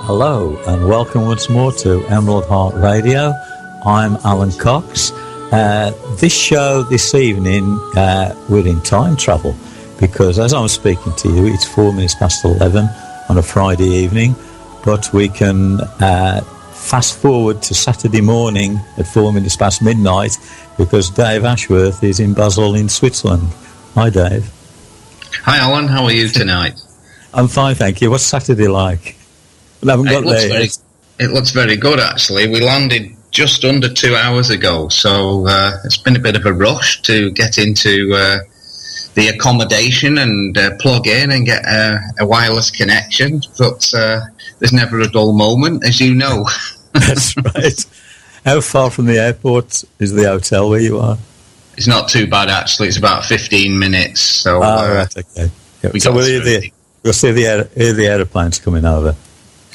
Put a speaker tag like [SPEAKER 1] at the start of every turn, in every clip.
[SPEAKER 1] Hello and welcome once more to Emerald Heart Radio. I'm Alan Cox. This show this evening, we're in time travel because as I'm speaking to you, it's 4 minutes past 11 on a Friday evening, but we can fast forward to Saturday morning at 4 minutes past midnight because Dave Ashworth is in Basel in Switzerland. Hi, Dave.
[SPEAKER 2] Hi, Alan. How are you tonight?
[SPEAKER 1] I'm fine, thank you. What's Saturday like? We haven't got there.
[SPEAKER 2] It looks very good, actually. We landed just under 2 hours ago, so it's been a bit of a rush to get into the accommodation and plug in and get a wireless connection, but there's never a dull moment, as you know.
[SPEAKER 1] That's right. How far from the airport is the hotel where you are?
[SPEAKER 2] It's not too bad, actually. It's about 15 minutes. So,
[SPEAKER 1] right, okay. Yeah. So we'll see the aeroplanes coming over.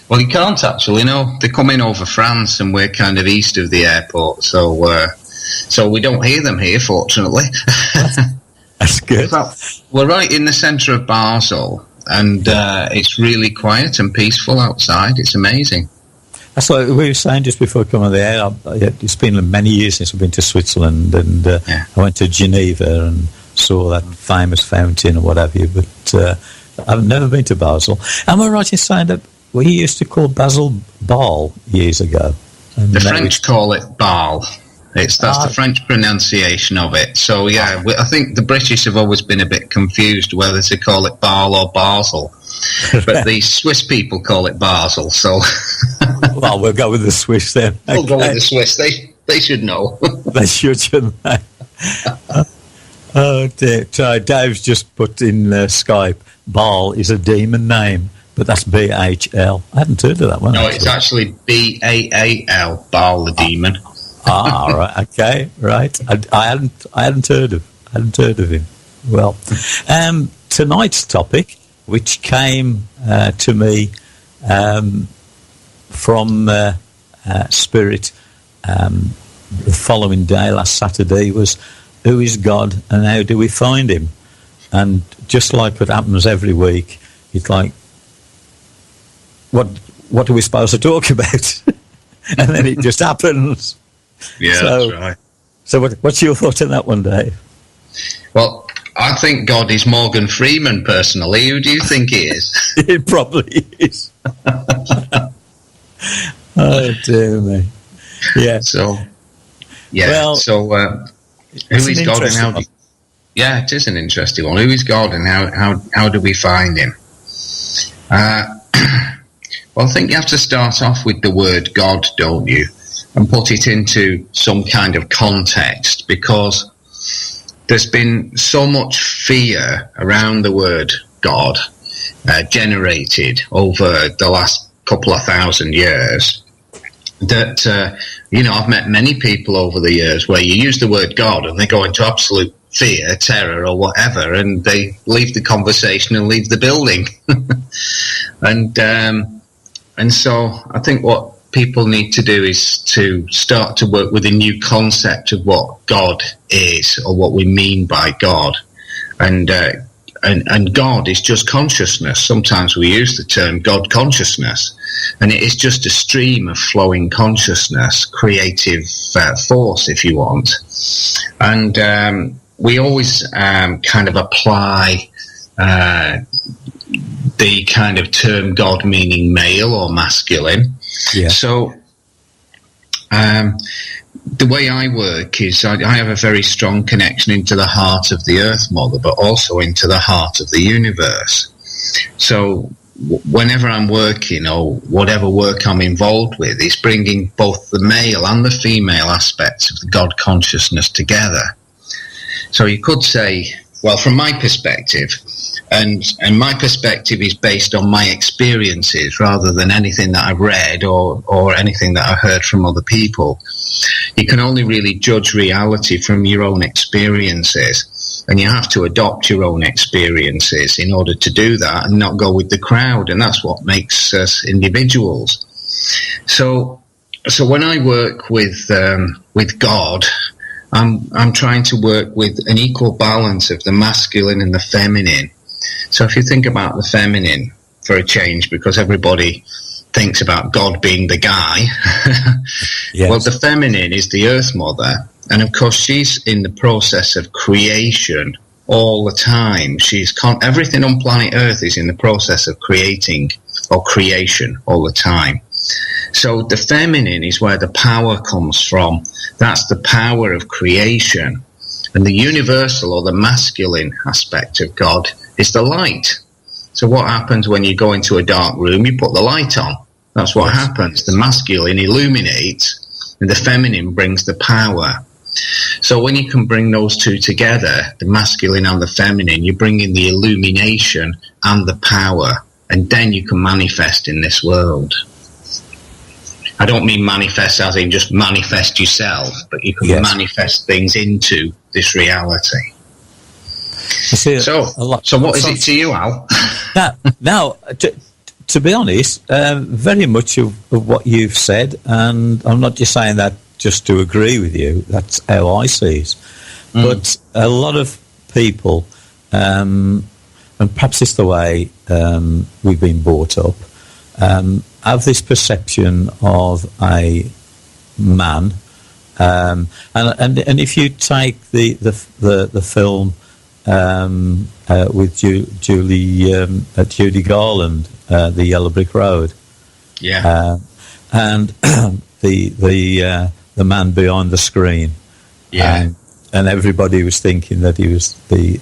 [SPEAKER 2] Well, you can't actually, no. They're coming over France and we're kind of east of the airport, so we don't hear them here, fortunately.
[SPEAKER 1] That's good.
[SPEAKER 2] We're right in the centre of Basel, and it's really quiet and peaceful outside. It's amazing.
[SPEAKER 1] That's what we were saying just before coming on the air. It's been many years since I've been to Switzerland, and I went to Geneva and saw that famous fountain or whatever, but I've never been to Basel. Am I right in saying that we used to call Basel Bâle years ago?
[SPEAKER 2] The French call it Bâle. That's the French pronunciation of it. So, yeah, I think the British have always been a bit confused whether to call it Bâle or Basel. But the Swiss people call it Basel, so...
[SPEAKER 1] Well, we'll go with the Swiss then. Okay.
[SPEAKER 2] We'll go with the Swiss. They should know.
[SPEAKER 1] They should, shouldn't they? Oh, dear. So Dave's just put in Skype, Bâle is a demon name. But that's B-H-L. I hadn't heard of that one.
[SPEAKER 2] No, it's actually B-A-A-L, Baal the demon.
[SPEAKER 1] Right, okay, right. I hadn't heard of him. Well, tonight's topic, which came to me from Spirit the following day, last Saturday, was who is God and how do we find him? And just like what happens every week, it's like, what are we supposed to talk about? And then it just happens.
[SPEAKER 2] Yeah, that's right.
[SPEAKER 1] So what's your thought on that one, Dave?
[SPEAKER 2] Well, I think God is Morgan Freeman, personally. Who do you think he is?
[SPEAKER 1] It probably is. Oh, dear me. Yeah.
[SPEAKER 2] So, yeah. Well, so, who is God and how... Yeah, it is an interesting one. Who is God and how do we find him? Well, I think you have to start off with the word God, don't you? And put it into some kind of context, because there's been so much fear around the word God generated over the last couple of thousand years that, I've met many people over the years where you use the word God and they go into absolute fear, terror or whatever, and they leave the conversation and leave the building. And so I think what people need to do is to start to work with a new concept of what God is or what we mean by God. And God is just consciousness. Sometimes we use the term God consciousness, and it is just a stream of flowing consciousness, creative force, if you want. And we always kind of apply the kind of term God meaning male or masculine. Yeah. So the way I work is I have a very strong connection into the heart of the Earth Mother, but also into the heart of the universe. So whenever I'm working or whatever work I'm involved with, it's bringing both the male and the female aspects of the God consciousness together. So you could say, well, from my perspective, and my perspective is based on my experiences rather than anything that I've read or anything that I've heard from other people. You can only really judge reality from your own experiences, and you have to adopt your own experiences in order to do that and not go with the crowd, and that's what makes us individuals. So when I work with God, I'm trying to work with an equal balance of the masculine and the feminine. So if you think about the feminine for a change, because everybody thinks about God being the guy.
[SPEAKER 1] Yes.
[SPEAKER 2] Well, the feminine is the Earth Mother, and of course she's in the process of creation all the time. Everything on planet Earth is in the process of creating or creation all the time. So the feminine is where the power comes from. That's the power of creation. And the universal or the masculine aspect of God is the light. So what happens when you go into a dark room? You put the light on. That's what happens. The masculine illuminates, and the feminine brings the power. So when you can bring those two together, the masculine and the feminine, you bring in the illumination and the power, and then you can manifest in this world. I don't mean manifest as in just manifest yourself, but you can manifest things into this reality. So what is it to you, Al?
[SPEAKER 1] Now, to be honest, very much of what you've said, and I'm not just saying that just to agree with you, that's how I see it. But a lot of people, and perhaps it's the way we've been brought up, have this perception of a man, and if you take the film with Judy Garland, The Yellow Brick Road, and the man behind the screen, and everybody was thinking that he was to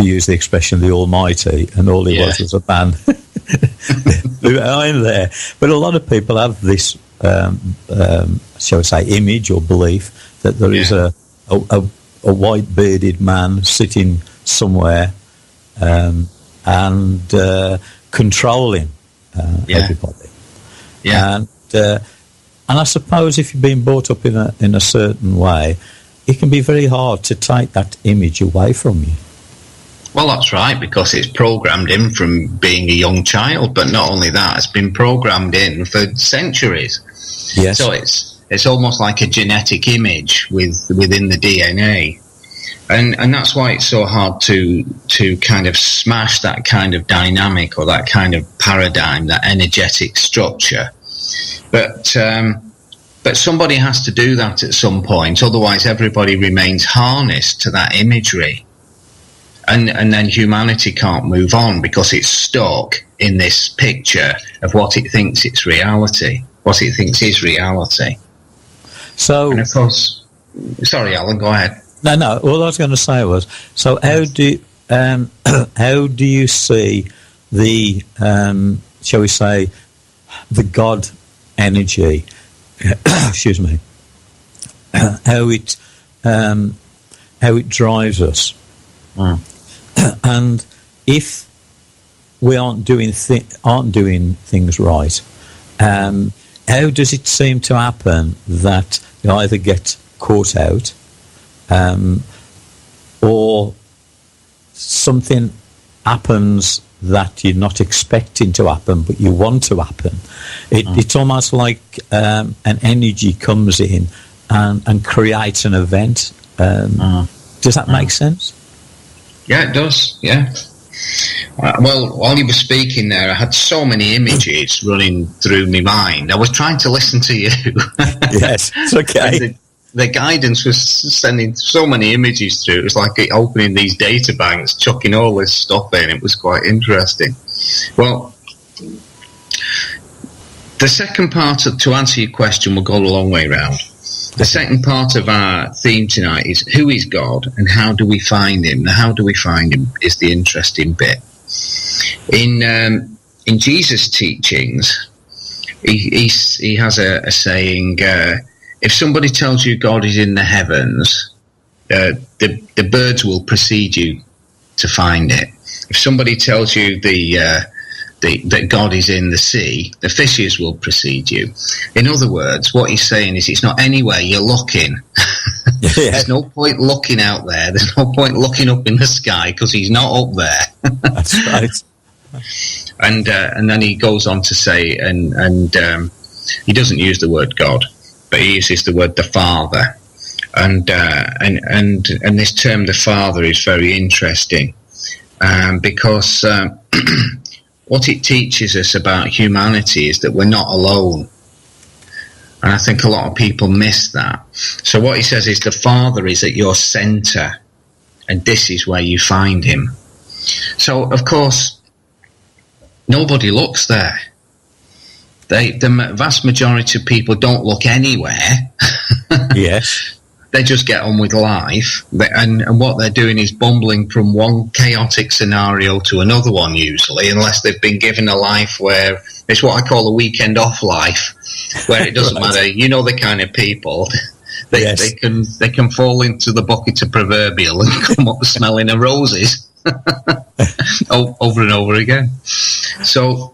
[SPEAKER 1] use the expression, the Almighty, and all he was a man behind there. But a lot of people have this, shall we say, image or belief that there is a white bearded man sitting somewhere and controlling everybody. And I suppose if you've been brought up in a certain way, it can be very hard to take that image away from you.
[SPEAKER 2] Well, that's right, because it's programmed in from being a young child. But not only that, it's been programmed in for centuries.
[SPEAKER 1] Yes.
[SPEAKER 2] So it's almost like a genetic image within the DNA. And that's why it's so hard to kind of smash that kind of dynamic or that kind of paradigm, that energetic structure. But somebody has to do that at some point, otherwise everybody remains harnessed to that imagery. And then humanity can't move on because it's stuck in this picture of what it thinks it's reality, what it thinks is reality.
[SPEAKER 1] So,
[SPEAKER 2] and of course, sorry, Alan, go ahead.
[SPEAKER 1] No. All I was going to say was, so how do you see the, shall we say, the God energy? Excuse me. How it drives us, and if we aren't doing things right, how does it seem to happen that you either get caught out, or something happens that you're not expecting to happen, but you want to happen? It's almost like an energy comes in and creates an event. Does that make sense?
[SPEAKER 2] Yeah, it does, yeah. Well, while you were speaking there, I had so many images running through my mind. I was trying to listen to you.
[SPEAKER 1] Yes, it's okay.
[SPEAKER 2] The guidance was sending so many images through. It was like opening these data banks, chucking all this stuff in. It was quite interesting. Well, the second part to answer your question, we'll go a long way round. The second part of our theme tonight is who is God and how do we find him? Now, how do we find him is the interesting bit. In Jesus' teachings, he has a saying, if somebody tells you God is in the heavens, the birds will precede you to find it. If somebody tells you that God is in the sea, the fishes will precede you. In other words, what he's saying is it's not anywhere you're looking. There's no point looking out there. There's no point looking up in the sky because he's not up there.
[SPEAKER 1] That's right.
[SPEAKER 2] And then he goes on to say, and he doesn't use the word God, but he uses the word the Father. And this term, the Father, is very interesting because what it teaches us about humanity is that we're not alone. And I think a lot of people miss that. So what he says is the Father is at your centre, and this is where you find him. So, of course, nobody looks there. The vast majority of people don't look anywhere.
[SPEAKER 1] Yes.
[SPEAKER 2] They just get on with life. And what they're doing is bumbling from one chaotic scenario to another one, usually, unless they've been given a life where it's what I call a weekend off life, where it doesn't matter. You know the kind of people. They can fall into the bucket of proverbial and come up smelling of roses over and over again. So,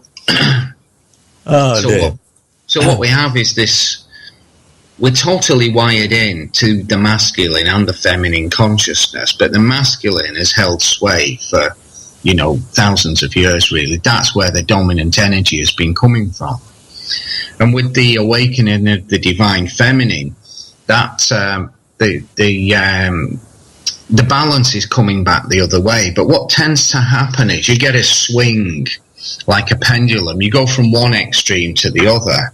[SPEAKER 2] what we have is this. We're totally wired in to the masculine and the feminine consciousness, but the masculine has held sway for, thousands of years, really. That's where the dominant energy has been coming from. And with the awakening of the divine feminine, that's the balance is coming back the other way. But what tends to happen is you get a swing like a pendulum. You go from one extreme to the other.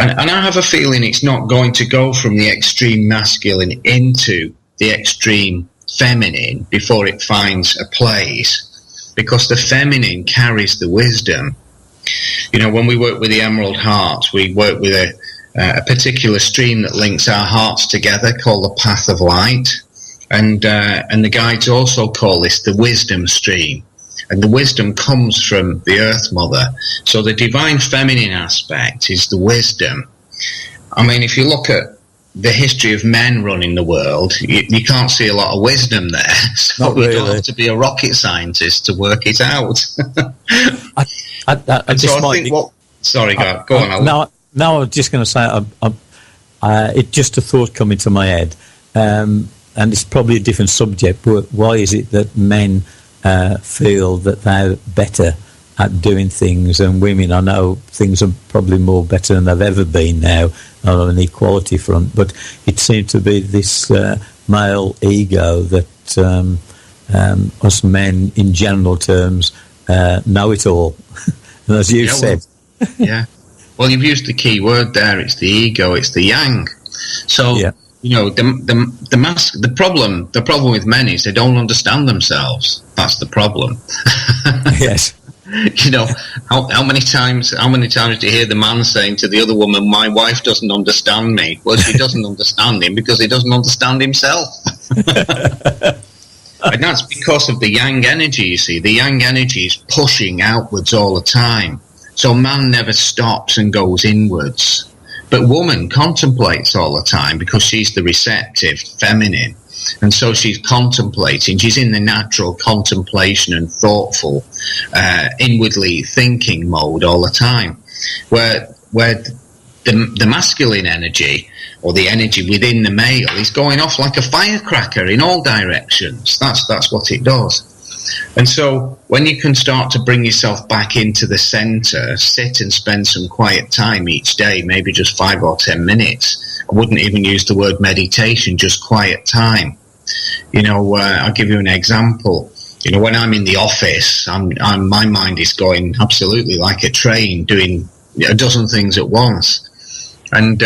[SPEAKER 2] And I have a feeling it's not going to go from the extreme masculine into the extreme feminine before it finds a place, because the feminine carries the wisdom. When we work with the Emerald Heart, we work with a particular stream that links our hearts together called the Path of Light. And the guides also call this the wisdom stream. And the wisdom comes from the Earth Mother. So the divine feminine aspect is the wisdom. I mean, if you look at the history of men running the world, you can't see a lot of wisdom there. So you don't have to be a rocket scientist to work it out. Sorry, go on.
[SPEAKER 1] No, I was just going to say, it's just a thought coming to my head. And it's probably a different subject, but why is it that men feel that they're better at doing things, and women, I know things are probably more better than they've ever been now on an equality front, but it seems to be this male ego that us men in general terms know it all. And as you said.
[SPEAKER 2] Well, you've used the key word there. It's the ego, it's the yang. So the problem with men is they don't understand themselves. That's the problem.
[SPEAKER 1] Yes.
[SPEAKER 2] How many times do you hear the man saying to the other woman, "My wife doesn't understand me"? Well, she doesn't understand him because he doesn't understand himself. And that's because of the yang energy, you see. The yang energy is pushing outwards all the time. So man never stops and goes inwards. But woman contemplates all the time because she's the receptive feminine. And so she's contemplating. She's in the natural contemplation and thoughtful, inwardly thinking mode all the time. Where the masculine energy, or the energy within the male, is going off like a firecracker in all directions. That's what it does. And so when you can start to bring yourself back into the centre, sit and spend some quiet time each day, maybe just 5 or 10 minutes. I wouldn't even use the word meditation, just quiet time. I'll give you an example. When I'm in the office, my mind is going absolutely like a train, doing a dozen things at once. And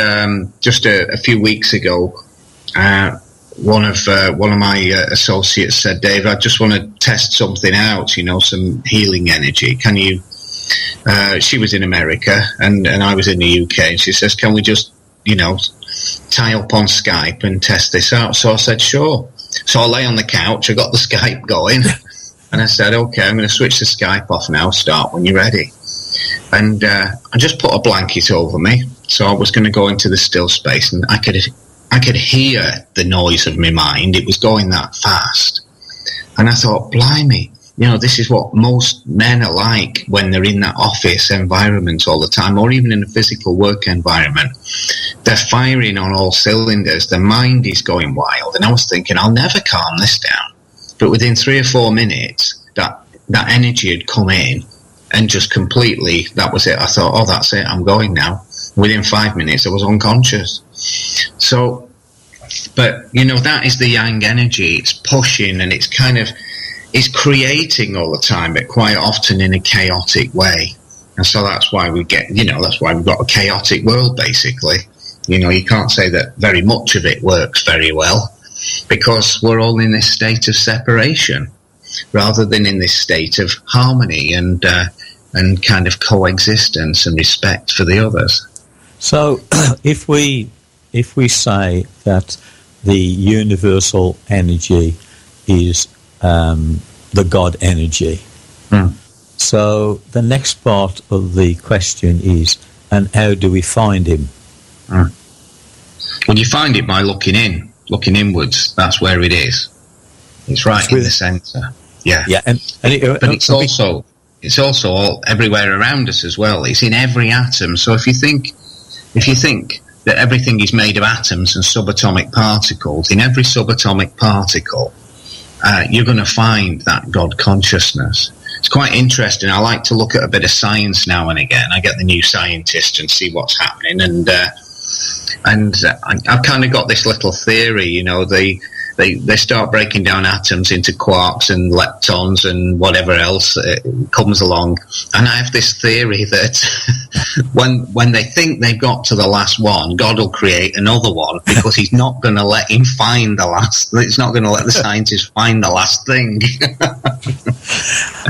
[SPEAKER 2] just a few weeks ago, one of my associates said, "Dave, I just want to test something out, some healing energy. Can you?" She was in America and I was in the UK, and she says, "Can we just, tie up on Skype and test this out?" So I said, "Sure." So I lay on the couch, I got the Skype going, and I said, "Okay, I'm going to switch the Skype off now. Start when you're ready." And I just put a blanket over me, so I was going to go into the still space, and I could hear the noise of my mind. It was going that fast. And I thought, blimey, this is what most men are like when they're in that office environment all the time, or even in a physical work environment. They're firing on all cylinders. Their mind is going wild. And I was thinking, I'll never calm this down. But within 3 or 4 minutes, that energy had come in and just completely, that was it. I thought, oh, that's it, I'm going now. Within 5 minutes, I was unconscious. So, but, that is the yang energy. It's pushing, and it's kind of, is creating all the time, but quite often in a chaotic way. And so that's why we get, that's why we've got a chaotic world, basically. You can't say that very much of it works very well, because we're all in this state of separation rather than in this state of harmony and kind of coexistence and respect for the others.
[SPEAKER 1] So if we say that the universal energy is the God energy, so the next part of the question is, and how do we find him?
[SPEAKER 2] Well, you find it by looking inwards. That's where it is. It's right in the centre. Yeah. But it's also all everywhere around us as well. It's in every atom. So if you think that everything is made of atoms and subatomic particles, in every subatomic particle, you're going to find that God consciousness. It's quite interesting. I like to look at a bit of science now and again. I get the new scientist and see what's happening, and I've kind of got this little theory. They start breaking down atoms into quarks and leptons and whatever else comes along, and I have this theory that when they think they've got to the last one, God will create another one, because he's not going to let him find the last. He's not going to let the scientists find the last thing.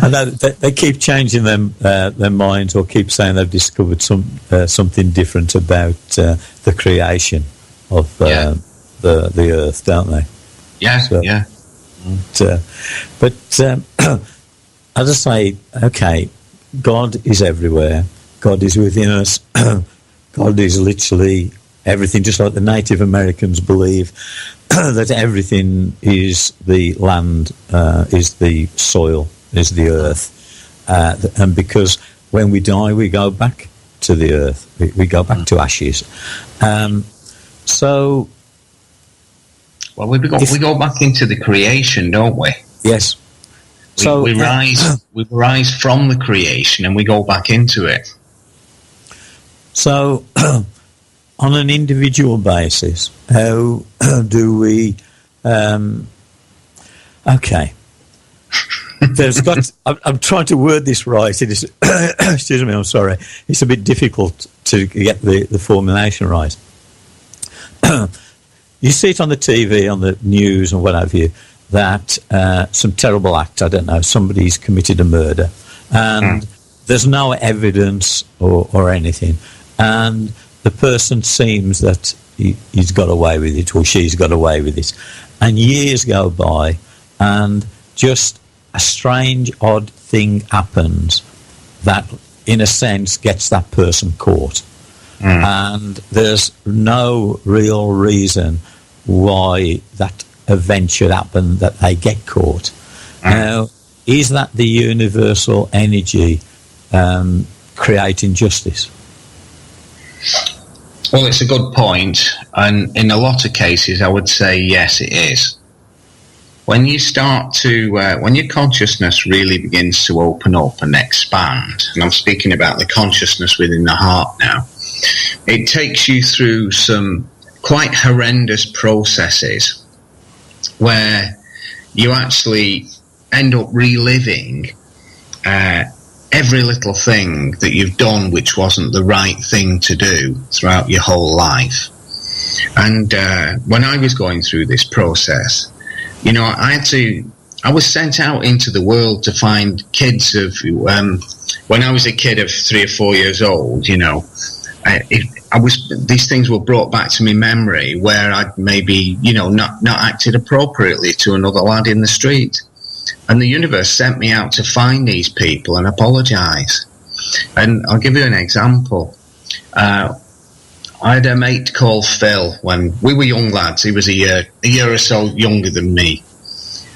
[SPEAKER 1] And they keep changing their minds, or keep saying they've discovered something different about the creation of the Earth, don't they?
[SPEAKER 2] Yeah,
[SPEAKER 1] so,
[SPEAKER 2] yeah.
[SPEAKER 1] But as I say, okay, God is everywhere. God is within us. God is literally everything, just like the Native Americans believe that everything is the land, is the soil, is the earth. And because when we die, we go back to the earth. We go back to ashes. So...
[SPEAKER 2] Well, we go back into the creation, don't we?
[SPEAKER 1] Yes.
[SPEAKER 2] We rise from the creation and we go back into it.
[SPEAKER 1] So, on an individual basis, how do we? Okay. I'm trying to word this right. It is. Excuse me. I'm sorry. It's a bit difficult to get the formulation right. You see it on the TV, on the news and what have you, that some terrible act, I don't know, somebody's committed a murder, and there's no evidence or anything, and the person seems that he's got away with it, or she's got away with it, and years go by, and just a strange, odd thing happens that, in a sense, gets that person caught. And there's no real reason why that event should happen, that they get caught. Now, is that the universal energy creating justice?
[SPEAKER 2] Well, it's a good point, and in a lot of cases I would say yes, it is. When you start to, when your consciousness really begins to open up and expand, and I'm speaking about the consciousness within the heart now, it takes you through some quite horrendous processes where you actually end up reliving every little thing that you've done which wasn't the right thing to do throughout your whole life. And when I was going through this process, I was sent out into the world to find kids of, when I was a kid of 3 or 4 years old, these things were brought back to my memory where I'd maybe, not acted appropriately to another lad in the street. And the universe sent me out to find these people and apologise. And I'll give you an example. I had a mate called Phil when we were young lads. He was a year or so younger than me.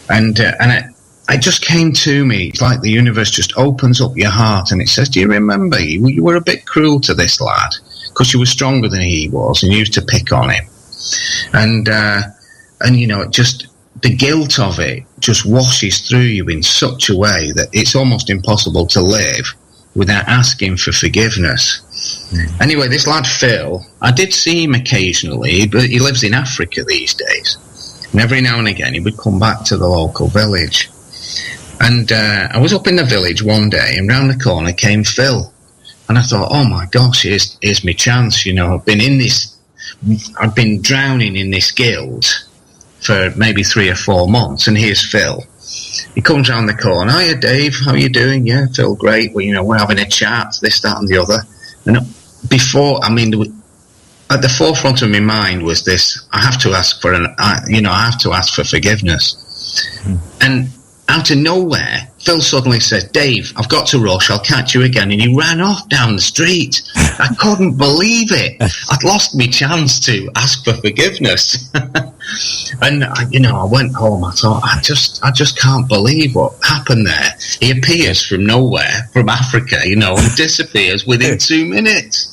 [SPEAKER 2] And it just came to me. It's like the universe just opens up your heart and it says, do you remember you were a bit cruel to this lad because you were stronger than he was and you used to pick on him. And just the guilt of it just washes through you in such a way that it's almost impossible to live without asking for forgiveness. Anyway, this lad Phil, I did see him occasionally, but he lives in Africa these days. And every now and again he would come back to the local village. And I was up in the village one day, and round the corner came Phil. And I thought, oh my gosh, here's my chance. I've been drowning in this guilt for maybe 3 or 4 months, and here's Phil. He comes round the corner. Hiya, Dave. How are you doing? Yeah, Phil, great. Well, we're having a chat, this, that, and the other. And at the forefront of my mind was this: I have to ask for forgiveness. Mm. And out of nowhere, Phil suddenly said, Dave, I've got to rush, I'll catch you again. And he ran off down the street. I couldn't believe it. I'd lost my chance to ask for forgiveness. And, I went home. I thought, I just can't believe what happened there. He appears from nowhere, from Africa, and disappears within 2 minutes.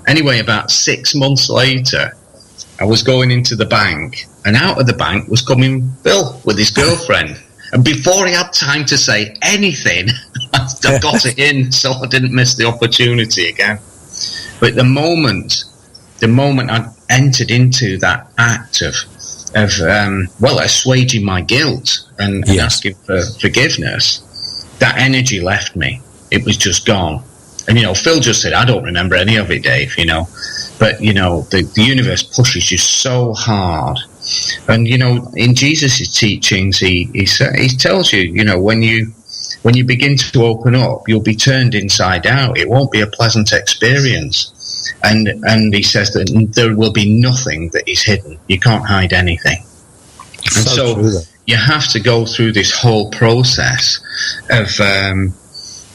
[SPEAKER 2] Anyway, about 6 months later, I was going into the bank, and out of the bank was coming Phil with his girlfriend. And before he had time to say anything, I got it in, so I didn't miss the opportunity again. But the moment I entered into that act of assuaging my guilt and asking for forgiveness, that energy left me. It was just gone. And, Phil just said, I don't remember any of it, Dave, But, the universe pushes you so hard. And, in Jesus' teachings, he tells you, when you begin to open up, you'll be turned inside out. It won't be a pleasant experience. And he says that there will be nothing that is hidden. You can't hide anything. And so you have to go through this whole process of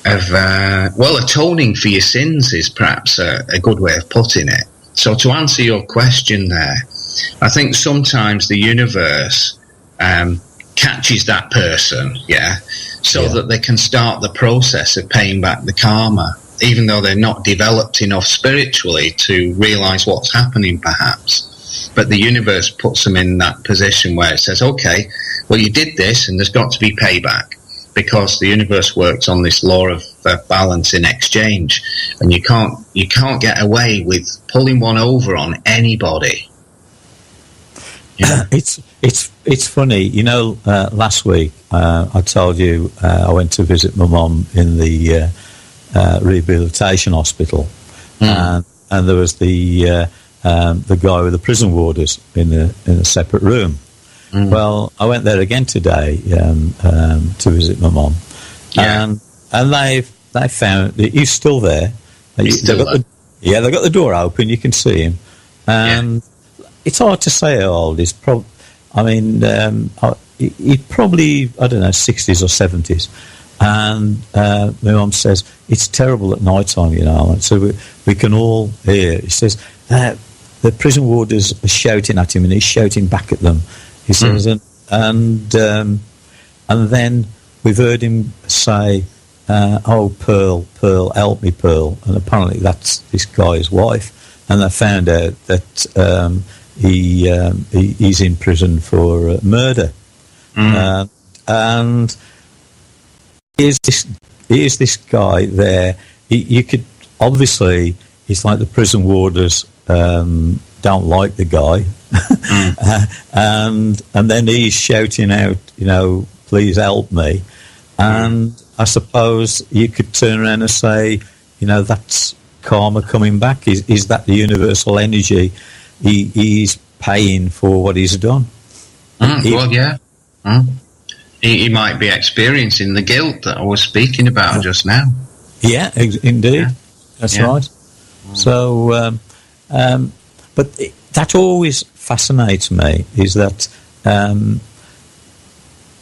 [SPEAKER 2] atoning for your sins is perhaps a good way of putting it. So to answer your question there, I think sometimes the universe catches that person, so that they can start the process of paying back the karma, even though they're not developed enough spiritually to realise what's happening, perhaps. But the universe puts them in that position where it says, okay, well, you did this, and there's got to be payback, because the universe works on this law of balance in exchange, and you can't get away with pulling one over on anybody.
[SPEAKER 1] It's funny, last week I told you I went to visit my mum in the rehabilitation hospital, and there was the guy with the prison warders in a separate room. Mm. Well, I went there again today to visit my mum, and they found that he's still there.
[SPEAKER 2] He's still there.
[SPEAKER 1] They've got the door open. You can see him, and it's hard to say how old he's. He'd probably, I don't know, 60s or 70s. And my mum says, it's terrible at night time, and so we can all hear. He says, the prison warders are shouting at him, and he's shouting back at them. He says, and then we've heard him say, oh, Pearl, help me, Pearl. And apparently that's this guy's wife. And they found out that he's in prison for murder. And here's this guy there. You could, obviously, it's like the prison warders don't like the guy. And then he's shouting out, please help me. And I suppose you could turn around and say, that's karma coming back. Is that the universal energy? He's paying for what he's done.
[SPEAKER 2] He might be experiencing the guilt that I was speaking about just now.
[SPEAKER 1] Yeah, indeed. That's right. So, but that always fascinates me, is that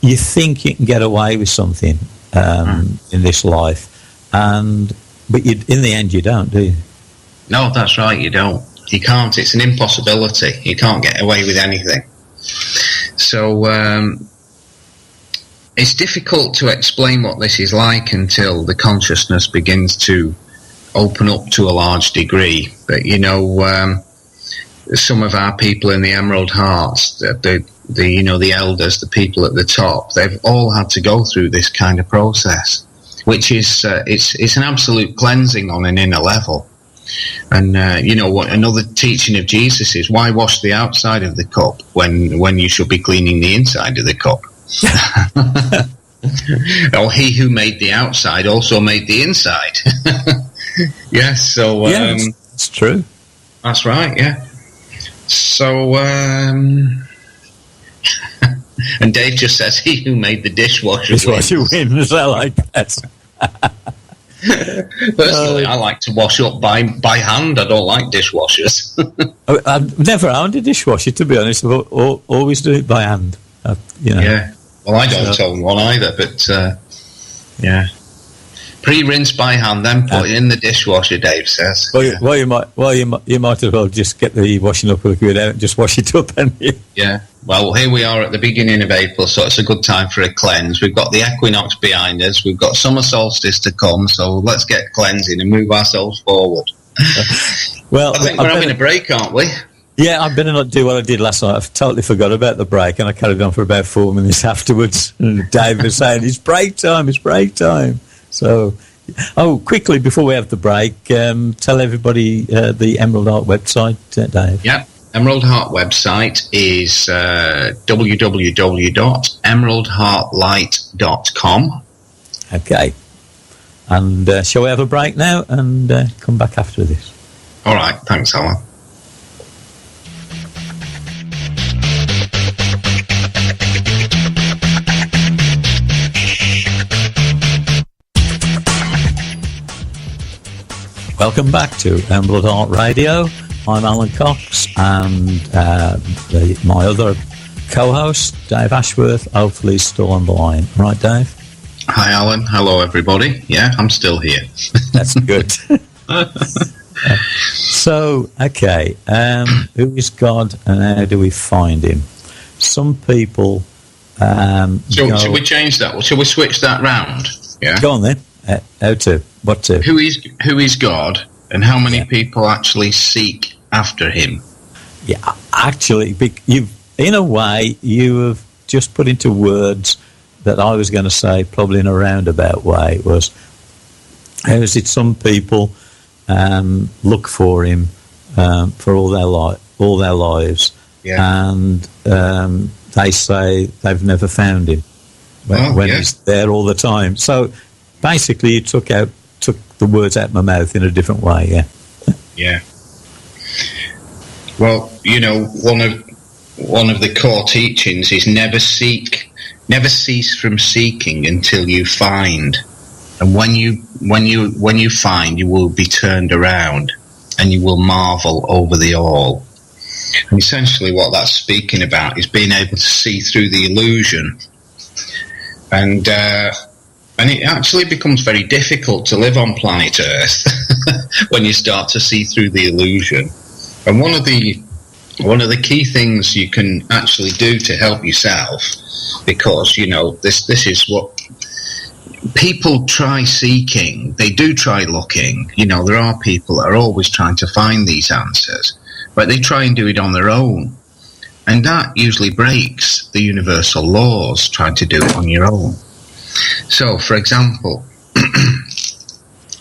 [SPEAKER 1] you think you can get away with something in this life, but in the end you don't, do you?
[SPEAKER 2] No, that's right, you don't. You can't. It's an impossibility. You can't get away with anything. So it's difficult to explain what this is like until the consciousness begins to open up to a large degree. But some of our people in the Emerald Hearts, the elders, the people at the top, they've all had to go through this kind of process, which is it's an absolute cleansing on an inner level. And what another teaching of Jesus is: why wash the outside of the cup when you should be cleaning the inside of the cup? Or he who made the outside also made the inside. Yes, so...
[SPEAKER 1] it's true.
[SPEAKER 2] That's right, yeah. So, and Dave just says, he who made the dishwasher
[SPEAKER 1] wins. I like that.
[SPEAKER 2] Personally, I like to wash up by hand. I don't like dishwashers.
[SPEAKER 1] I've never owned a dishwasher, to be honest. I've always do it by hand.
[SPEAKER 2] Yeah. Well, I don't own one either, but yeah. Pre-rinse by hand, then put it in the dishwasher, Dave says.
[SPEAKER 1] Well, you might as well just get the washing up liquid out and just wash it up, and
[SPEAKER 2] yeah. Well, here we are at the beginning of April, so it's a good time for a cleanse. We've got the equinox behind us. We've got summer solstice to come, so let's get cleansing and move ourselves forward. Well, I think we're having a break, aren't we?
[SPEAKER 1] Yeah, I better not do what I did last night. I totally forgot about the break, and I carried on for about 4 minutes afterwards. And Dave was saying, it's break time. So, quickly, before we have the break, tell everybody the Emerald Heart website, Dave.
[SPEAKER 2] Yeah, Emerald Heart website is www.emeraldheartlight.com.
[SPEAKER 1] Okay. And shall we have a break now and come back after this?
[SPEAKER 2] All right, thanks, Alan.
[SPEAKER 1] Welcome back to Emerald Heart Radio. I'm Alan Cox, and my other co-host, Dave Ashworth, hopefully is still on the line. Right, Dave?
[SPEAKER 2] Hi, Alan. Hello, everybody. Yeah, I'm still here.
[SPEAKER 1] That's good. So, okay, who is God and how do we find him? Some people...
[SPEAKER 2] should we change that? Should we switch that round? Yeah.
[SPEAKER 1] Go on then. How to? What to?
[SPEAKER 2] Who is God, and how many people actually seek after him?
[SPEAKER 1] Yeah, actually, in a way, you have just put into words that I was going to say, probably in a roundabout way. Was how is it some people look for him for all their lives, and they say they've never found him when he's there all the time. So. Basically, you took the words out of my mouth in a different way, yeah.
[SPEAKER 2] Yeah. Well, one of the core teachings is never cease from seeking until you find. And when you find, you will be turned around, and you will marvel over the all. And essentially, what that's speaking about is being able to see through the illusion, and it actually becomes very difficult to live on planet Earth when you start to see through the illusion. And one of the key things you can actually do to help yourself, because this is what people try seeking. They do try looking. There are people that are always trying to find these answers, but they try and do it on their own, and that usually breaks the universal laws. Trying to do it on your own. So, for example,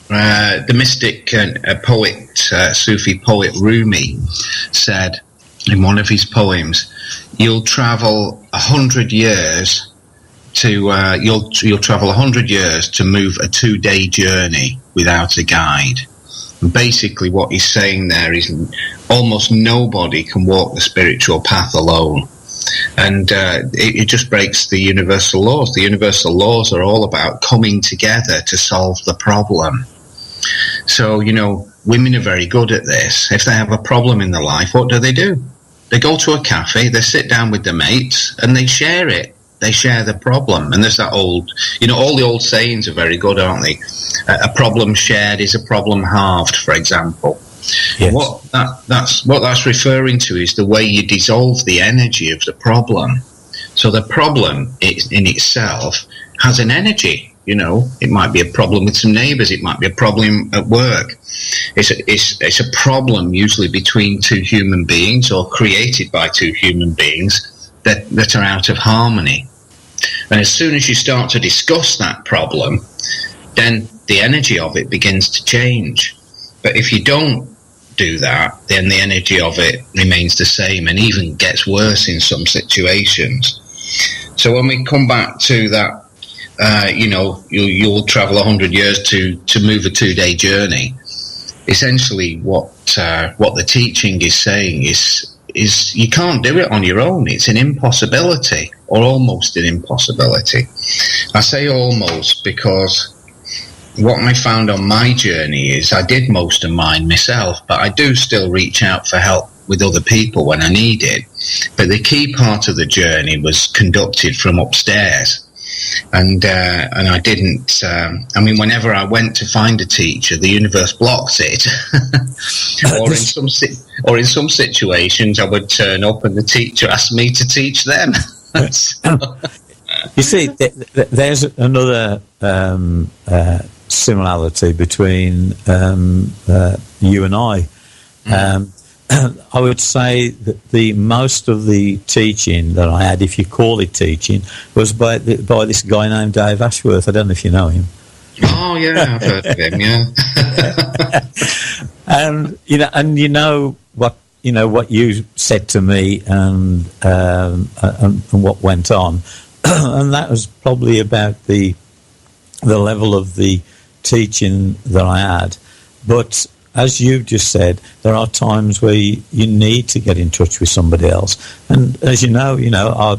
[SPEAKER 2] the mystic poet, Sufi poet Rumi, said in one of his poems, "You'll travel 100 years to you'll travel 100 years to move a 2-day journey without a guide." And basically, what he's saying there is almost nobody can walk the spiritual path alone. And it just breaks the universal laws. The universal laws are all about coming together to solve the problem. So, women are very good at this. If they have a problem in their life, what do? They go to a cafe, they sit down with their mates, and they share it. They share the problem. And there's that old, all the old sayings are very good, aren't they? A problem shared is a problem halved, for example. Yes. What that's referring to is the way you dissolve the energy of the problem. So the problem in itself has an energy. It might be a problem with some neighbours. It might be a problem at work. It's a problem usually between two human beings, or created by two human beings that are out of harmony. And as soon as you start to discuss that problem, then the energy of it begins to change. But if you don't do that, then the energy of it remains the same and even gets worse in some situations. So when we come back to that you'll travel 100 years to move a 2-day journey. Essentially, what the teaching is saying is you can't do it on your own. It's an impossibility, or almost an impossibility. I say almost because what I found on my journey is I did most of mine myself, but I do still reach out for help with other people when I need it. But the key part of the journey was conducted from upstairs. And I didn't. Whenever I went to find a teacher, the universe blocked it. or in some situations, I would turn up and the teacher asked me to teach them.
[SPEAKER 1] You see, there's another similarity between you and I. I would say that the most of the teaching that I had, if you call it teaching, was by this guy named Dave Ashworth. I don't know if you know him.
[SPEAKER 2] Oh yeah, I've heard of him. Yeah.
[SPEAKER 1] And what you said to me, and what went on, and that was probably about the level of the teaching that I had, but. As you've just said, there are times where you need to get in touch with somebody else, and as you know,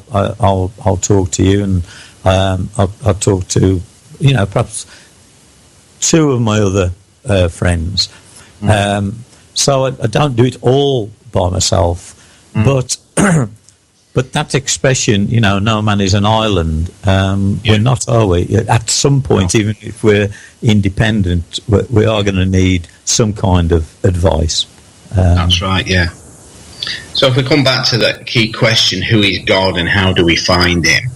[SPEAKER 1] I'll talk to you, and I'll talk to, perhaps two of my other friends. So I don't do it all by myself, but that expression, no man is an island. We're not, are we? At some point, even if we're independent, we are going to need some kind of advice.
[SPEAKER 2] That's right, yeah. So if we come back to that key question, who is God and how do we find him?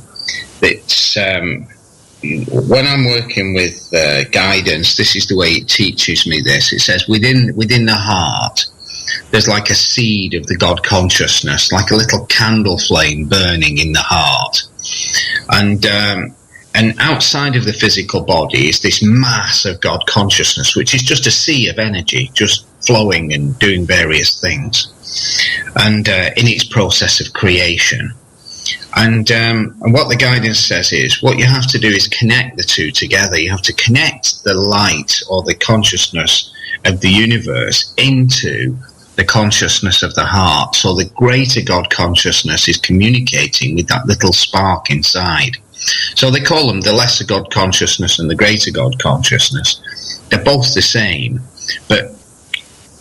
[SPEAKER 2] It's, when I'm working with guidance, this is the way it teaches me this. It says within the heart, there's like a seed of the God consciousness, like a little candle flame burning in the heart. And outside of the physical body is this mass of God consciousness, which is just a sea of energy, just flowing and doing various things, and in its process of creation. And what the guidance says is, what you have to do is connect the two together. You have to connect the light or the consciousness of the universe into the consciousness of the heart. So the greater God consciousness is communicating with that little spark inside. So they call them the lesser God consciousness and the greater God consciousness. They're both the same, but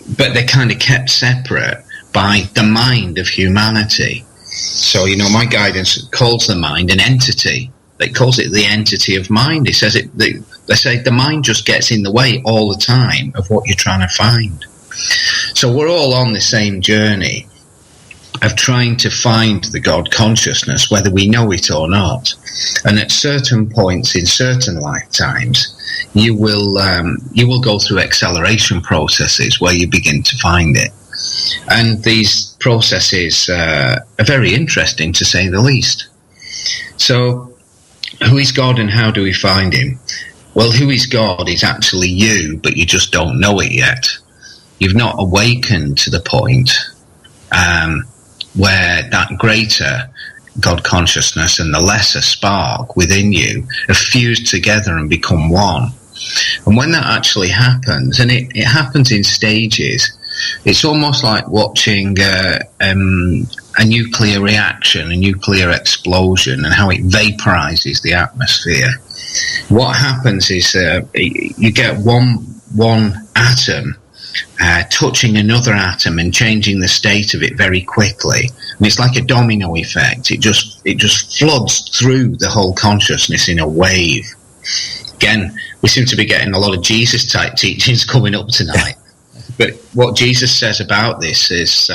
[SPEAKER 2] they're kind of kept separate by the mind of humanity. So, my guidance calls the mind an entity. It calls it the entity of mind. It says they say the mind just gets in the way all the time of what you're trying to find. So we're all on the same journey of trying to find the God consciousness, whether we know it or not. And at certain points in certain lifetimes, you will go through acceleration processes where you begin to find it. And these processes are very interesting, to say the least. So, who is God and how do we find him? Well, who is God is actually you, but you just don't know it yet. You've not awakened to the point where that greater God consciousness and the lesser spark within you have fused together and become one. And when that actually happens, and it happens in stages, it's almost like watching a nuclear reaction, a nuclear explosion, and how it vaporizes the atmosphere. What happens is you get one atom touching another atom and changing the state of it very quickly, and it's like a domino effect. It just floods through the whole consciousness in a wave. Again, we seem to be getting a lot of Jesus type teachings coming up tonight. But what Jesus says about this is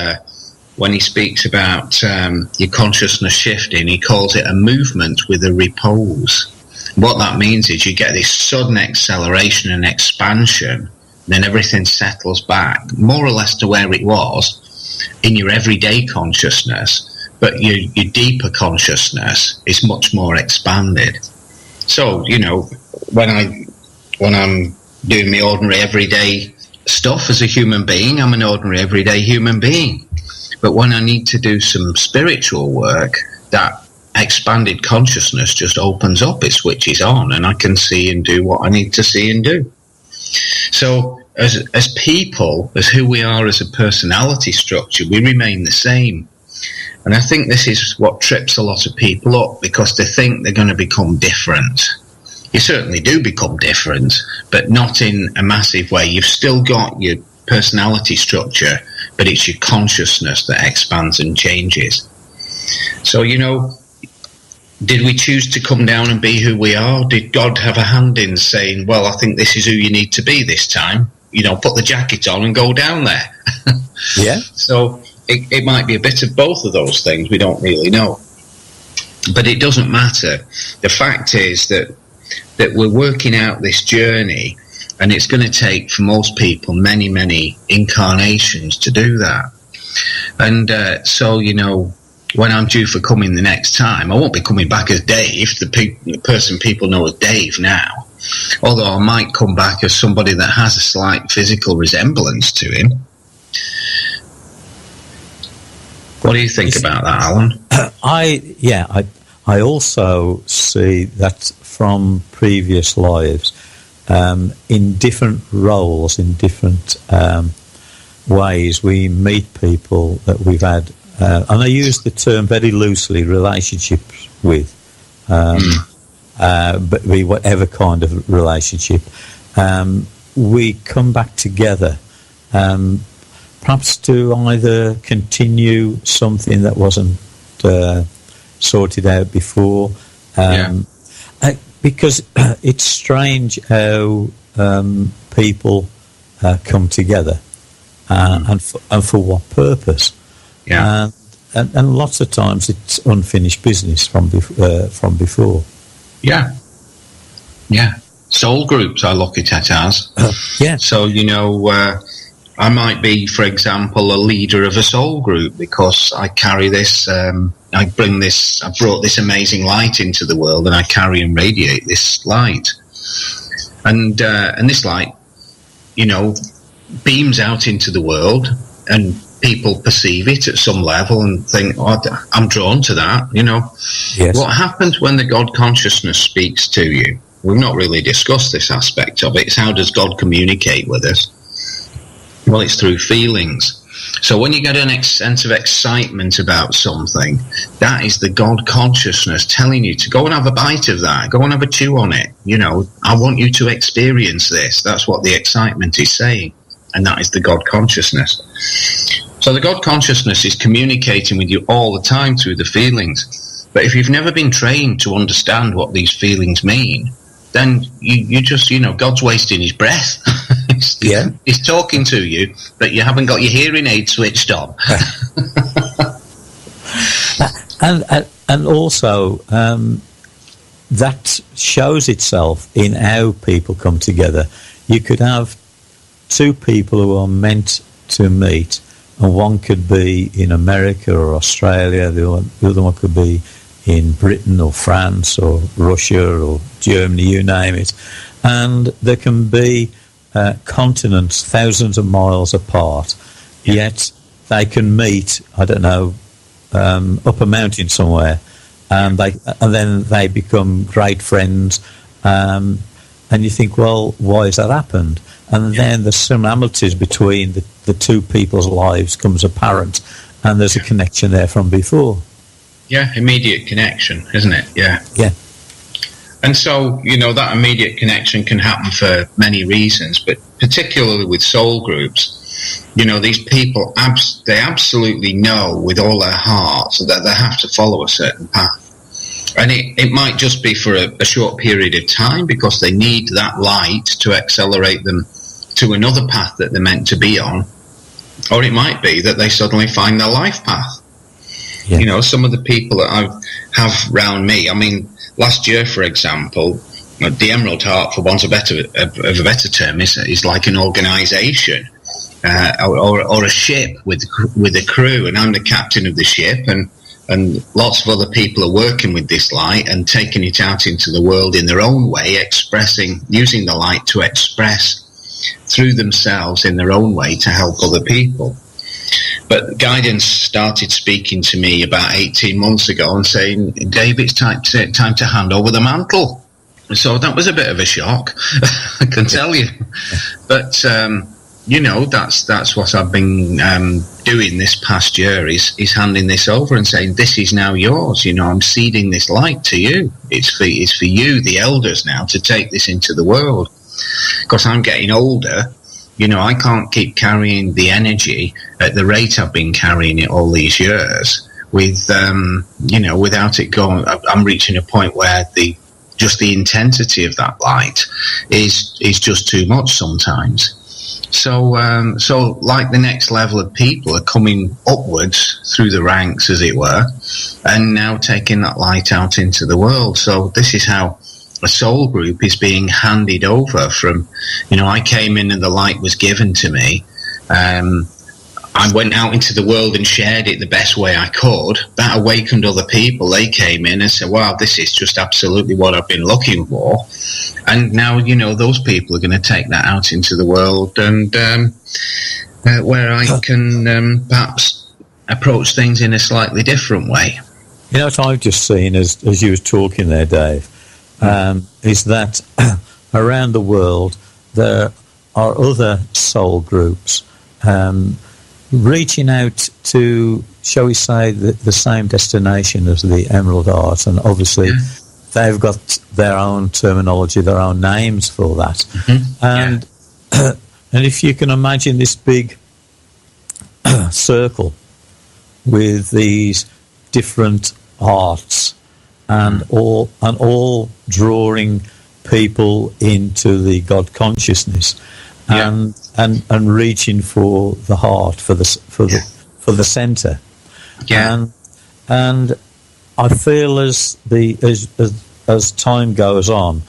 [SPEAKER 2] when he speaks about your consciousness shifting, he calls it a movement with a repose. What that means is you get this sudden acceleration and expansion, then everything settles back more or less to where it was in your everyday consciousness, but your deeper consciousness is much more expanded. So, when I'm doing my ordinary everyday stuff as a human being, I'm an ordinary everyday human being. But when I need to do some spiritual work, that expanded consciousness just opens up, it switches on, and I can see and do what I need to see and do. So as people, as who we are as a personality structure, we remain the same. And I think this is what trips a lot of people up, because they think they're going to become different. You certainly do become different, but not in a massive way. You've still got your personality structure, but it's your consciousness that expands and changes. So, did we choose to come down and be who we are? Did God have a hand in saying, well, I think this is who you need to be this time? Put the jacket on and go down there.
[SPEAKER 1] Yeah.
[SPEAKER 2] So it might be a bit of both of those things. We don't really know. But it doesn't matter. The fact is that we're working out this journey, and it's going to take, for most people, many, many incarnations to do that. And so, when I'm due for coming the next time, I won't be coming back as Dave, the person people know as Dave now. Although I might come back as somebody that has a slight physical resemblance to him. What do you think about that, Alan?
[SPEAKER 1] I also see that from previous lives, in different roles, in different ways, we meet people that we've had, and I use the term very loosely, relationships with, but be whatever kind of relationship. We come back together, perhaps to either continue something that wasn't sorted out before, because it's strange how people come together, and for what purpose.
[SPEAKER 2] Yeah.
[SPEAKER 1] And lots of times it's unfinished business from before.
[SPEAKER 2] Yeah. Yeah. Soul groups, I look at it as.
[SPEAKER 1] Yeah.
[SPEAKER 2] So, I might be, for example, a leader of a soul group because I carry this, I brought this amazing light into the world, and I carry and radiate this light. And this light, beams out into the world, and people perceive it at some level and think, oh, I'm drawn to that, Yes. What happens when the God consciousness speaks to you? We've not really discussed this aspect of it. It's how does God communicate with us? Well, it's through feelings. So when you get a sense of excitement about something, that is the God consciousness telling you to go and have a bite of that, go and have a chew on it. I want you to experience this. That's what the excitement is saying. And that is the God consciousness. So the God consciousness is communicating with you all the time through the feelings. But if you've never been trained to understand what these feelings mean, then you just, God's wasting his breath. He's talking to you, but you haven't got your hearing aid switched on.
[SPEAKER 1] and also, that shows itself in how people come together. You could have two people who are meant to meet, and one could be in America or Australia, the other one could be in Britain or France or Russia or Germany, you name it. And there can be continents thousands of miles apart, yet they can meet, I don't know, up a mountain somewhere, and then they become great friends, and you think, well, why has that happened? And then the similarities between the two people's lives comes apparent, and there's a connection there from before.
[SPEAKER 2] Yeah, immediate connection, isn't it? Yeah.
[SPEAKER 1] Yeah.
[SPEAKER 2] And so, that immediate connection can happen for many reasons, but particularly with soul groups, these people, they absolutely know with all their hearts that they have to follow a certain path. And it might just be for a short period of time because they need that light to accelerate them to another path that they're meant to be on. Or it might be that they suddenly find their life path. Yeah. Some of the people that I have round me, last year, for example, the Emerald Heart, for want of a better term, is like an organisation or a ship with a crew, and I'm the captain of the ship, and lots of other people are working with this light and taking it out into the world in their own way, using the light to express through themselves in their own way to help other people. But guidance started speaking to me about 18 months ago and saying, Dave, it's time to hand over the mantle. So that was a bit of a shock, I can tell you. But, you know, that's what I've been doing this past year is handing this over and saying, this is now yours. You know, I'm ceding this light to you. It's for you, the elders, now to take this into the world. Because I'm getting older. You know, I can't keep carrying the energy at the rate I've been carrying it all these years with, you know, without it going. I'm reaching a point where the intensity of that light is just too much sometimes. So like the next level of people are coming upwards through the ranks, as it were, and now taking that light out into the world. So this is how a soul group is being handed over from, you know, I came in and the light was given to me. I went out into the world and shared it the best way I could. That awakened other people. They came in and said, wow, this is just absolutely what I've been looking for. And now, you know, those people are going to take that out into the world and where I can perhaps approach things in a slightly different way.
[SPEAKER 1] You know what I've just seen as you were talking there, Dave, is that around the world there are other soul groups reaching out to, shall we say, the same destination as the Emerald Heart, and obviously they've got their own terminology, their own names for that. Mm-hmm. And and if you can imagine this big circle with these different hearts and all drawing people into the God consciousness. And reaching for the heart, for the centre, and I feel as time goes on,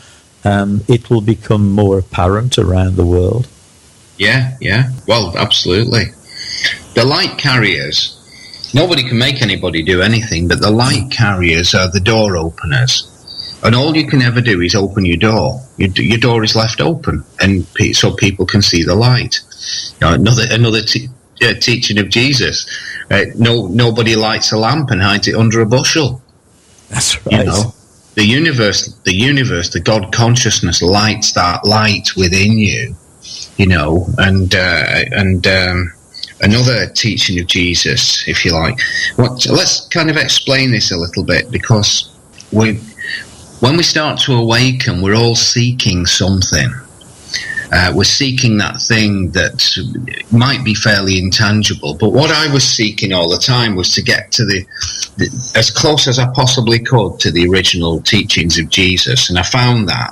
[SPEAKER 1] it will become more apparent around the world.
[SPEAKER 2] Yeah. Well, absolutely. The light carriers. Nobody can make anybody do anything, but the light carriers are the door openers. And all you can ever do is open your door. Your door is left open, and so people can see the light. You know, another teaching of Jesus. Nobody lights a lamp and hides it under a bushel.
[SPEAKER 1] That's right.
[SPEAKER 2] You know, the universe, the God consciousness lights that light within you. You know, and another teaching of Jesus, if you like. Let's kind of explain this a little bit, because when we start to awaken, we're all seeking something. We're seeking that thing that might be fairly intangible. But what I was seeking all the time was to get to the as close as I possibly could to the original teachings of Jesus. And I found that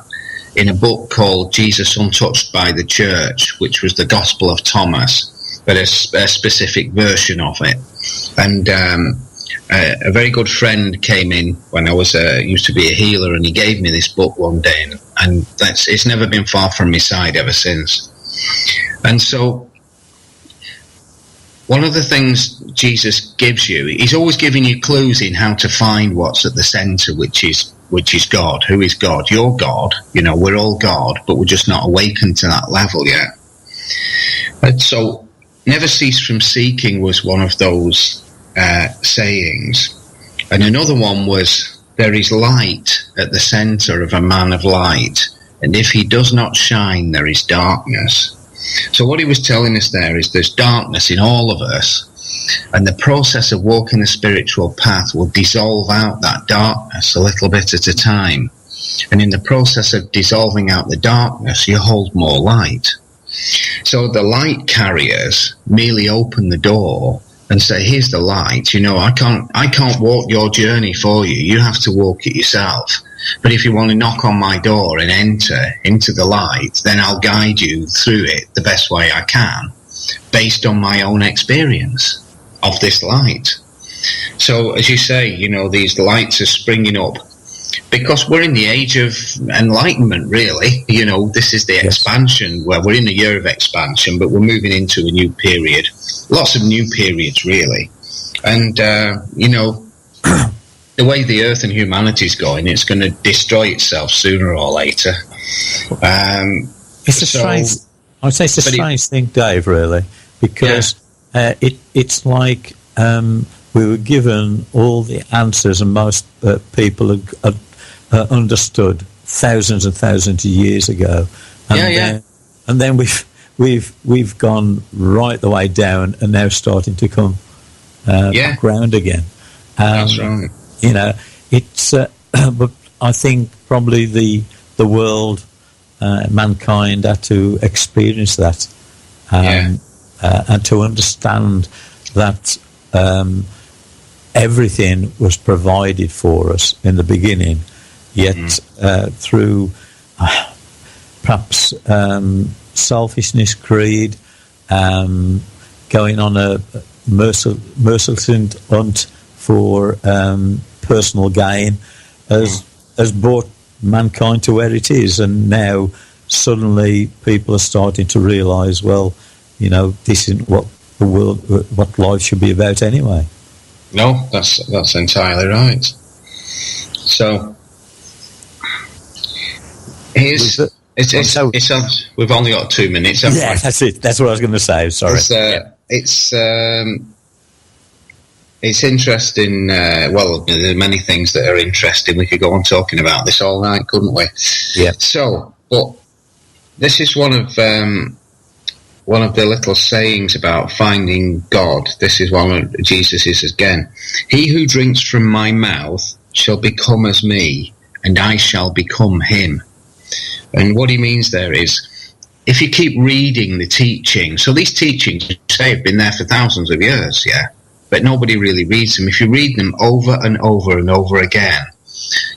[SPEAKER 2] in a book called Jesus Untouched by the Church, which was the Gospel of Thomas, but a specific version of it. And a very good friend came in when I was used to be a healer, and he gave me this book one day, and it's never been far from my side ever since. And so one of the things Jesus gives you, he's always giving you clues in how to find what's at the centre, which is God. Who is God? You're God. You know, we're all God, but we're just not awakened to that level yet. And so never cease from seeking was one of those sayings, and another one was, there is light at the centre of a man of light, and if he does not shine, there is darkness. So what he was telling us there is there's darkness in all of us, and the process of walking the spiritual path will dissolve out that darkness a little bit at a time, and in the process of dissolving out the darkness, you hold more light. So the light carriers merely open the door and say, here's the light. You know, I can't walk your journey for you. You have to walk it yourself. But if you want to knock on my door and enter into the light, then I'll guide you through it the best way I can, based on my own experience of this light. So, as you say, you know, these lights are springing up because we're in the age of enlightenment, really. You know, this is the expansion, where we're in a year of expansion, but we're moving into a new period. Lots of new periods, really. And, you know, the way the earth and humanity is going, it's going to destroy itself sooner or later.
[SPEAKER 1] It's a strange thing, Dave, really, because It's like we were given all the answers, and most people had understood thousands and thousands of years ago. And then we've gone right the way down, and now starting to come back round again.
[SPEAKER 2] That's right.
[SPEAKER 1] You know, it's but I think probably the world, mankind had to experience that, and to understand that everything was provided for us in the beginning, yet through perhaps selfishness, greed, going on a merciless hunt for personal gain, has brought mankind to where it is. And now suddenly people are starting to realise, well, you know, this isn't what the world, what life should be about anyway.
[SPEAKER 2] No, that's entirely right. So here's we've only got 2 minutes.
[SPEAKER 1] Yeah, that's it. That's what I was going to say. Sorry.
[SPEAKER 2] It's interesting. Well, there are many things that are interesting. We could go on talking about this all night, couldn't we?
[SPEAKER 1] Yeah.
[SPEAKER 2] So, but this is one of the little sayings about finding God. This is one of Jesus's again. He who drinks from my mouth shall become as me, and I shall become him. And what he means there is, if you keep reading the teaching, so these teachings, you say, have been there for thousands of years, but nobody really reads them. If you read them over and over and over again,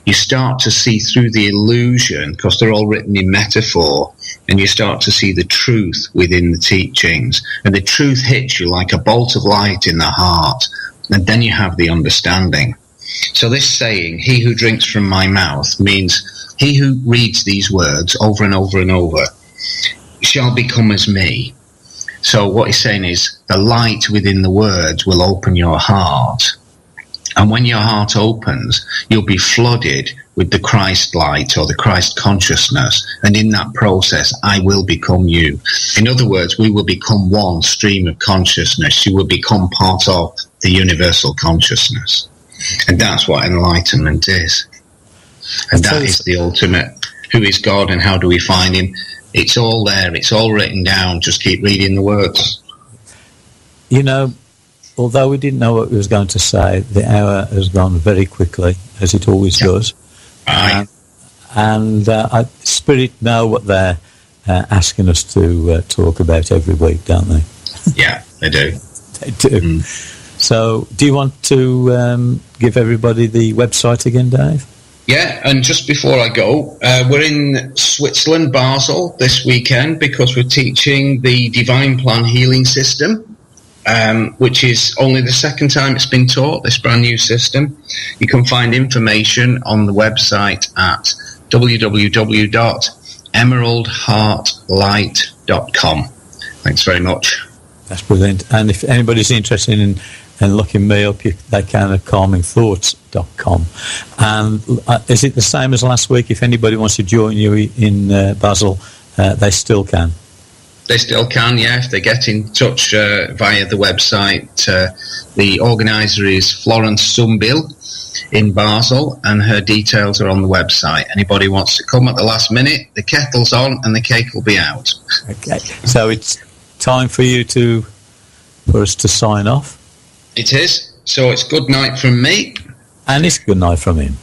[SPEAKER 2] you start to see through the illusion, because they're all written in metaphor, and you start to see the truth within the teachings. And the truth hits you like a bolt of light in the heart, and then you have the understanding. So this saying, he who drinks from my mouth, means he who reads these words over and over and over shall become as me. So what he's saying is, the light within the words will open your heart. And when your heart opens, you'll be flooded with the Christ light or the Christ consciousness. And in that process, I will become you. In other words, we will become one stream of consciousness. You will become part of the universal consciousness. And that's what enlightenment is. And that is the ultimate. Who is God and how do we find him? It's all there. It's all written down. Just keep reading the words.
[SPEAKER 1] You know, although we didn't know what we was going to say, the hour has gone very quickly, as it always does. And Spirit know what they're asking us to talk about every week, don't they?
[SPEAKER 2] Yeah, they do.
[SPEAKER 1] They do. So, do you want to give everybody the website again, Dave?
[SPEAKER 2] Yeah, and just before I go, we're in Switzerland, Basel, this weekend, because we're teaching the Divine Plan Healing System, which is only the second time it's been taught, this brand new system. You can find information on the website at www.emeraldheartlight.com. Thanks very much.
[SPEAKER 1] That's brilliant. And if anybody's interested in looking me up, they can at calmingthoughts.com. And is it the same as last week? If anybody wants to join you in Basel, they still can?
[SPEAKER 2] They still can, yeah, if they get in touch via the website. The organiser is Florence Sumbil in Basel, and her details are on the website. Anybody wants to come at the last minute, the kettle's on and the cake will be out.
[SPEAKER 1] Okay, so it's time for us to sign off.
[SPEAKER 2] It is. So it's good night from me.
[SPEAKER 1] And it's good night from him.